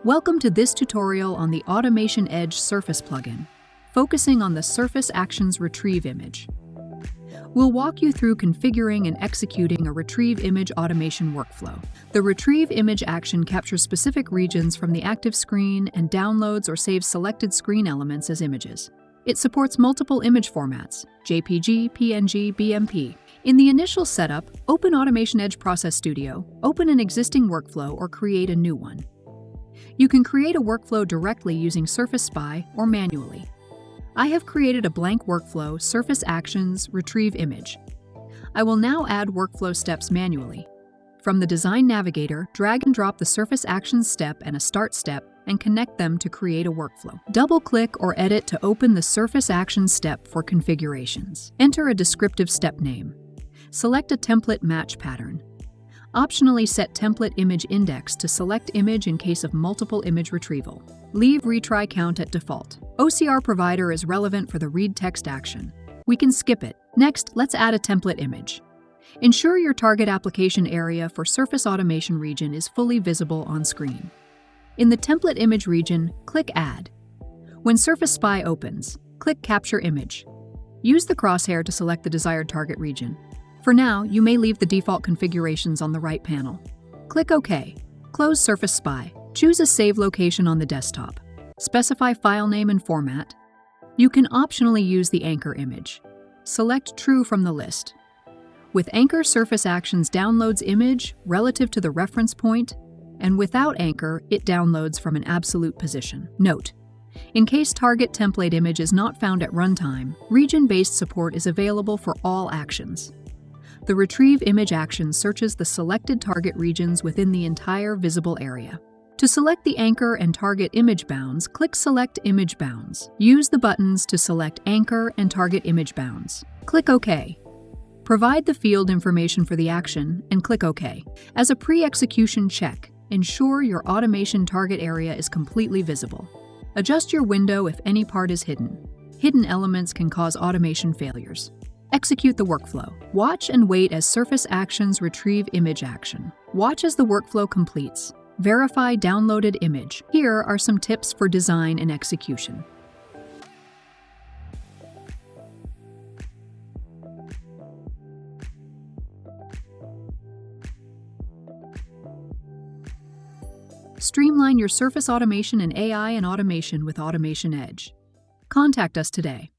Welcome to this tutorial on the AutomationEdge Surface Plugin, focusing on the Surface Actions Retrieve image. We'll walk you through configuring and executing a Retrieve Image automation workflow. The Retrieve Image action captures specific regions from the active screen and downloads or saves selected screen elements as images. It supports multiple image formats: JPG, PNG, BMP. In the initial setup, open AutomationEdge Process Studio, open an existing workflow, or create a new one. You can create a workflow directly using Surface Spy or manually. I have created a blank workflow, Surface Actions Retrieve Image. I will now add workflow steps manually. From the Design Navigator, drag and drop the Surface Actions step and a Start step and connect them to create a workflow. Double-click or edit to open the Surface Actions step for configurations. Enter a descriptive step name. Select a template match pattern. Optionally set template image index to select image in case of multiple image retrieval. Leave retry count at default. OCR provider is relevant for the read text action. We can skip it. Next, let's add a template image. Ensure your target application area for Surface Automation region is fully visible on screen. In the template image region, click Add. When Surface Spy opens, click Capture Image. Use the crosshair to select the desired target region. For now, you may leave the default configurations on the right panel. Click OK. Close Surface Spy. Choose a save location on the desktop. Specify file name and format. You can optionally use the anchor image. Select True from the list. With anchor, Surface Actions downloads image relative to the reference point, and without anchor, it downloads from an absolute position. Note: in case target template image is not found at runtime, region-based support is available for all actions. The Retrieve Image action searches the selected target regions within the entire visible area. To select the anchor and target image bounds, click Select Image Bounds. Use the buttons to select anchor and target image bounds. Click OK. Provide the field information for the action and click OK. As a pre-execution check, ensure your automation target area is completely visible. Adjust your window if any part is hidden. Hidden elements can cause automation failures. Execute the workflow. Watch and wait as Surface Actions Retrieve Image action. Watch as the workflow completes. Verify downloaded image. Here are some tips for design and execution. Streamline your surface automation and AI and automation with AutomationEdge. Contact us today.